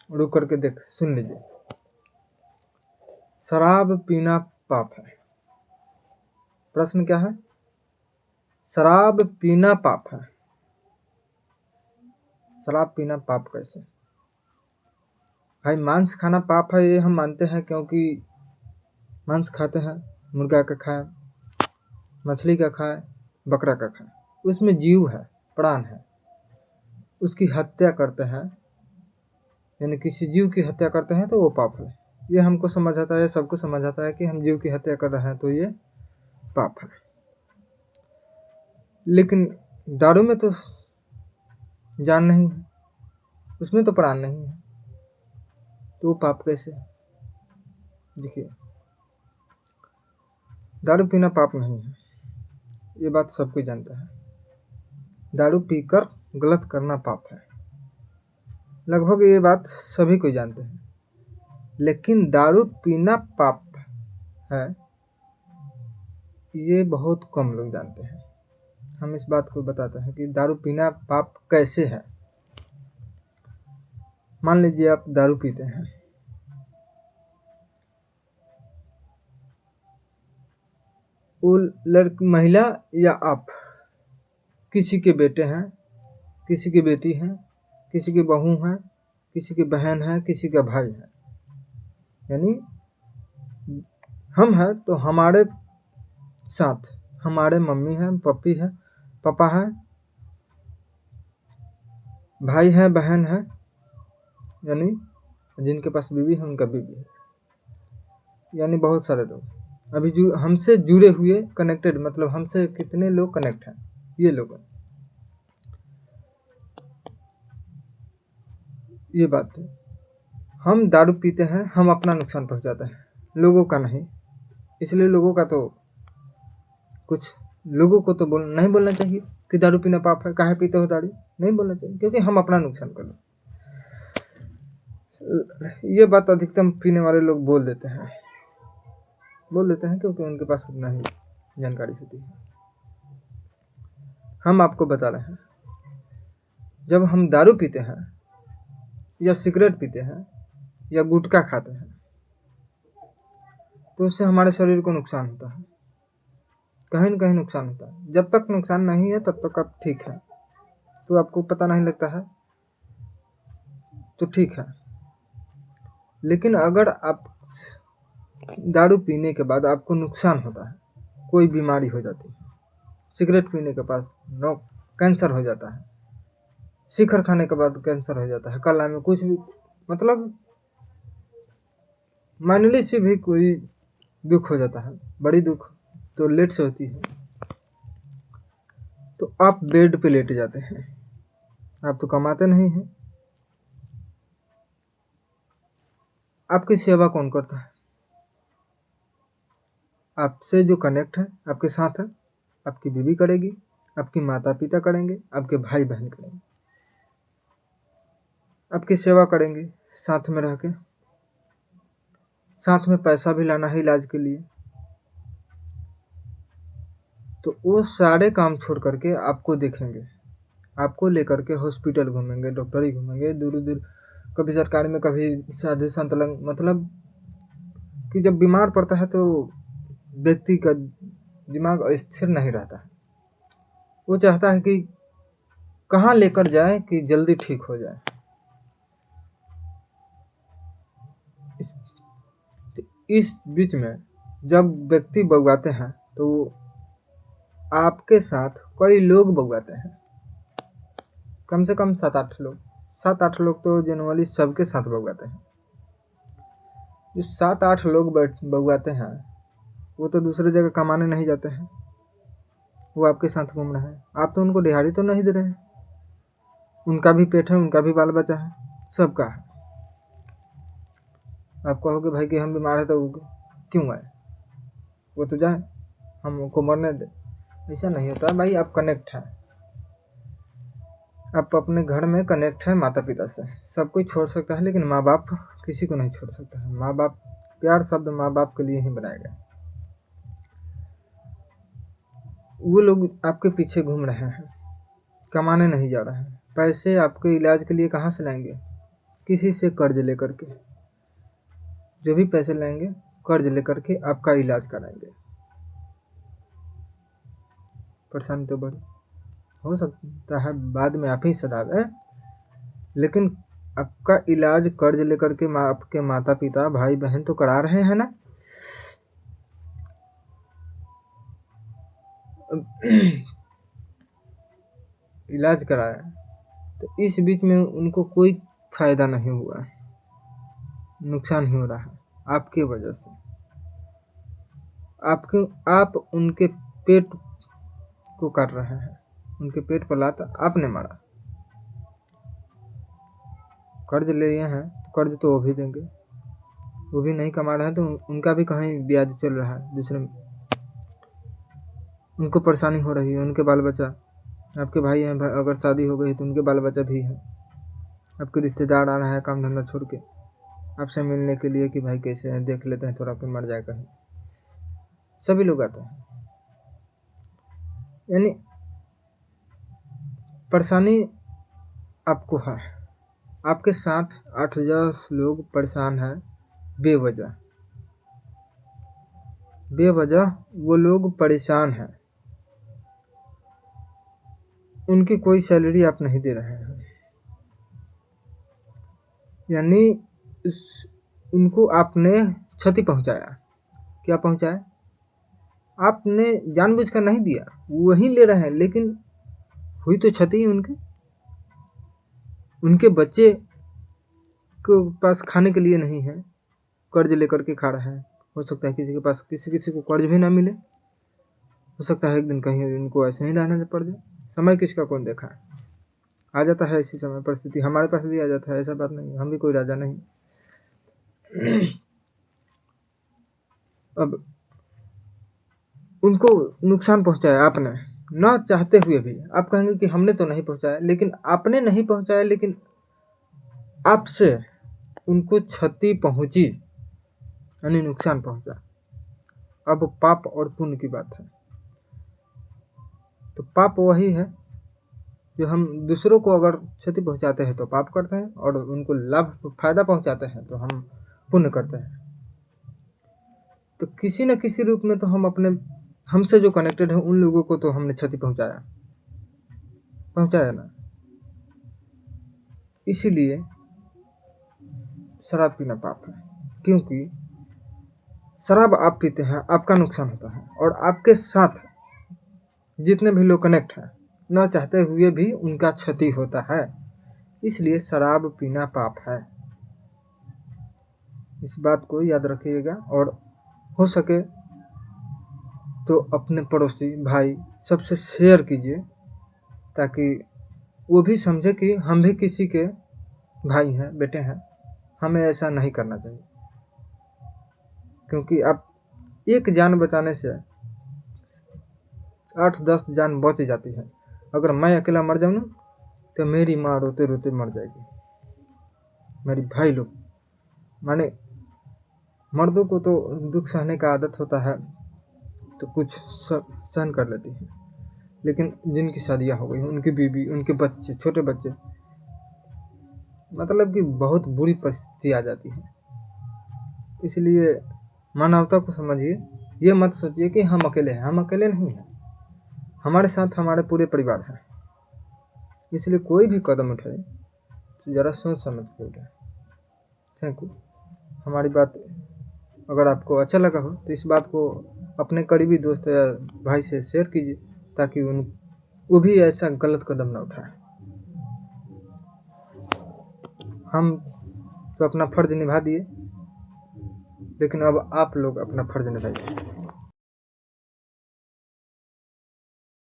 रुक करके देख सुन लीजिए। शराब पीना पाप है। प्रश्न क्या है? शराब पीना पाप है। शराब पीना पाप कैसे? भाई मांस खाना पाप है ये हम मानते हैं, क्योंकि मांस खाते हैं, मुर्गा का खाए, मछली का खाए, बकरा का खाए, उसमें जीव है, प्राण है, उसकी हत्या करते हैं, यानी किसी जीव की हत्या करते हैं तो वो पाप है। ये हमको समझ आता है, सबको समझ आता है कि हम जीव की हत्या कर रहे हैं तो ये पाप है। लेकिन दारू में तो जान नहीं है, उसमें तो प्राण नहीं है, तो वो पाप कैसे? देखिए, दारू पीना पाप नहीं है, ये बात सब कोई जानता है। दारू पीकर गलत करना पाप है, लगभग ये बात सभी कोई जानते हैं। लेकिन दारू पीना पाप है ये बहुत कम लोग जानते हैं। हम इस बात को बताते हैं कि दारू पीना पाप कैसे है। मान लीजिए आप दारू पीते हैं, वो महिला या आप किसी के बेटे हैं, किसी की बेटी हैं, किसी की बहू हैं, किसी की बहन है, किसी का भाई है, यानी हम हैं तो हमारे साथ हमारे मम्मी है, पप्पी है, पापा है, भाई है, बहन है, यानी जिनके पास बीवी है उनका बीवी है, यानी बहुत सारे लोग अभी हमसे जुड़े हुए, कनेक्टेड, मतलब हमसे कितने लोग कनेक्ट हैं, ये लोग हैं। ये बात है, हम दारू पीते हैं, हम अपना नुकसान पहुंचाते हैं, लोगों का नहीं। इसलिए लोगों का तो कुछ लोगों को तो नहीं बोलना चाहिए कि दारू पीना पाप है, काहे पीते हो दारू, नहीं बोलना चाहिए, क्योंकि हम अपना नुकसान कर लो। ये बात अधिकतम पीने वाले लोग बोल देते हैं क्योंकि उनके पास उतना ही जानकारी होती है। हम आपको बता रहे हैं, जब हम दारू पीते हैं या सिगरेट पीते हैं या गुटखा खाते हैं तो उससे हमारे शरीर को नुकसान होता है, कहीं न कहीं नुकसान होता है। जब तक नुकसान नहीं है तब तक आप ठीक है, तो आपको पता नहीं लगता है तो ठीक है। लेकिन अगर आप दारू पीने के बाद आपको नुकसान होता है, कोई बीमारी हो जाती है, सिगरेट पीने के बाद कैंसर हो जाता है, शिखर खाने के बाद कैंसर हो जाता है, कला में कुछ भी, मतलब मामूली से भी कोई दुख हो जाता है, बड़ी दुख तो लेट से होती है, तो आप बेड पे लेटे जाते हैं। आप तो कमाते नहीं हैं, आपकी सेवा कौन करता है? आपसे जो कनेक्ट है, आपके साथ है, आपकी बीवी करेगी, आपके माता पिता करेंगे, आपके भाई बहन करेंगे, आपकी सेवा करेंगे, साथ में रह के, साथ में पैसा भी लाना है इलाज के लिए, तो वो सारे काम छोड़ करके आपको देखेंगे, आपको लेकर के हॉस्पिटल घूमेंगे, डॉक्टरी घूमेंगे, दूर दूर, कभी सरकारी में, कभी साधु संत लंग, मतलब कि जब बीमार पड़ता है तो व्यक्ति का दिमाग स्थिर नहीं रहता है, वो चाहता है कि कहाँ लेकर जाए कि जल्दी ठीक हो जाए। इस बीच में जब व्यक्ति बगवाते हैं तो आपके साथ कई लोग बगवाते हैं, कम से कम 7-8 लोग तो जनरली सबके साथ बगवाते हैं। जो 7-8 लोग बगवाते हैं वो तो दूसरी जगह कमाने नहीं जाते हैं, वो आपके साथ घूम रहे हैं, आप तो उनको दिहाड़ी तो नहीं दे रहे हैं, उनका भी पेट है, उनका भी बाल बच्चा है, सबका है। आप कहोगे भाई कि हम बीमार है तो क्यों आए, वो तो जाए, हमको मरने दे, ऐसा नहीं होता भाई। आप कनेक्ट हैं, आप अपने घर में कनेक्ट है माता पिता से, सब कोई छोड़ सकता है लेकिन माँ बाप किसी को नहीं छोड़ सकता है। माँ बाप, प्यार शब्द माँ बाप के लिए ही बनाया गया। वो लोग आपके पीछे घूम रहे हैं, कमाने नहीं जा रहे हैं, पैसे आपके इलाज के लिए कहाँ से लाएंगे? किसी से कर्ज लेकर के, जो भी पैसे लेंगे कर्ज लेकर के आपका इलाज कराएंगे। परेशानी तो बड़ी हो सकता है बाद में आप ही सदावे, लेकिन आपका इलाज कर्ज लेकर के आपके माता पिता भाई बहन तो करा रहे हैं ना। इलाज कराया तो इस बीच में उनको कोई फायदा नहीं हुआ, नुकसान ही हो रहा है आपकी वजह से। आप उनके पेट को काट रहे हैं, उनके पेट पर लात आपने मारा। कर्ज लिए हैं तो कर्ज तो वो भी देंगे, वो भी नहीं कमा रहे हैं तो उनका भी कहीं ब्याज चल रहा है दूसरे में, उनको परेशानी हो रही है। उनके बाल बच्चा, आपके भाई हैं, अगर शादी हो गई तो उनके बाल बच्चा भी हैं। आपके रिश्तेदार आ रहा है काम धंधा छोड़ के आपसे मिलने के लिए कि भाई कैसे हैं, देख लेते हैं थोड़ा, कोई मर जाए कहीं, सभी लोग आते हैं। यानी परेशानी आपको है, आपके साथ 8-10 लोग परेशान हैं बेवजह। वो लोग परेशान हैं, उनकी कोई सैलरी आप नहीं दे रहे हैं, यानी उनको आपने क्षति पहुंचाया। क्या पहुंचाया? आपने जानबूझकर नहीं दिया, वही ले रहे हैं, लेकिन हुई तो क्षति ही उनके बच्चे के पास खाने के लिए नहीं है, कर्ज लेकर के खा रहे हैं। हो सकता है किसी के पास किसी को कर्ज भी ना मिले, हो सकता है एक दिन कहीं उनको ऐसे ही रहने पड़ जाए। समय किसका कौन देखा है, आ जाता है इसी समय परिस्थिति, हमारे पास भी आ जाता है, ऐसा बात नहीं, हम भी कोई राजा नहीं। अब उनको नुकसान पहुंचाया आपने, ना चाहते हुए भी। आप कहेंगे कि हमने तो नहीं पहुंचाया, लेकिन आपने नहीं पहुंचाया, लेकिन आपसे उनको क्षति पहुंची, यानी नुकसान पहुंचा। अब पाप और पुण्य की बात है। तो पाप वही है जो हम दूसरों को अगर क्षति पहुंचाते हैं तो पाप करते हैं, और उनको लाभ फायदा पहुंचाते हैं तो हम पुण्य करते हैं। तो किसी न किसी रूप में तो हम अपने, हमसे जो कनेक्टेड है उन लोगों को तो हमने क्षति पहुंचाया ना। इसीलिए शराब पीना पाप है, क्योंकि शराब आप पीते हैं आपका नुकसान होता है, और आपके साथ जितने भी लोग कनेक्ट हैं न चाहते हुए भी उनका क्षति होता है। इसलिए शराब पीना पाप है, इस बात को याद रखिएगा। और हो सके तो अपने पड़ोसी भाई सबसे शेयर कीजिए, ताकि वो भी समझे कि हम भी किसी के भाई हैं, बेटे हैं, हमें ऐसा नहीं करना चाहिए। क्योंकि आप एक जान बचाने से 8-10 जान बच जाती है। अगर मैं अकेला मर जाऊँ ना तो मेरी माँ रोते रोते मर जाएगी, मेरी भाई लोग, माने मर्दों को तो दुख सहने का आदत होता है तो कुछ सहन कर लेती है, लेकिन जिनकी शादियाँ हो गई, उनकी बीवी, उनके बच्चे, छोटे बच्चे, मतलब कि बहुत बुरी परिस्थिति आ जाती है। इसलिए मानवता को समझिए, ये मत सोचिए कि हम अकेले हैं, हम अकेले नहीं हैं, हमारे साथ हमारे पूरे परिवार हैं। इसलिए कोई भी कदम उठाए तो ज़रा सोच समझ के उठाए। Thank you. हमारी बात अगर आपको अच्छा लगा हो तो इस बात को अपने करीबी दोस्त या भाई से शेयर कीजिए, ताकि वो भी ऐसा गलत कदम ना उठाए। हम तो अपना फर्ज निभा दिए, लेकिन अब आप लोग अपना फर्ज निभाइए।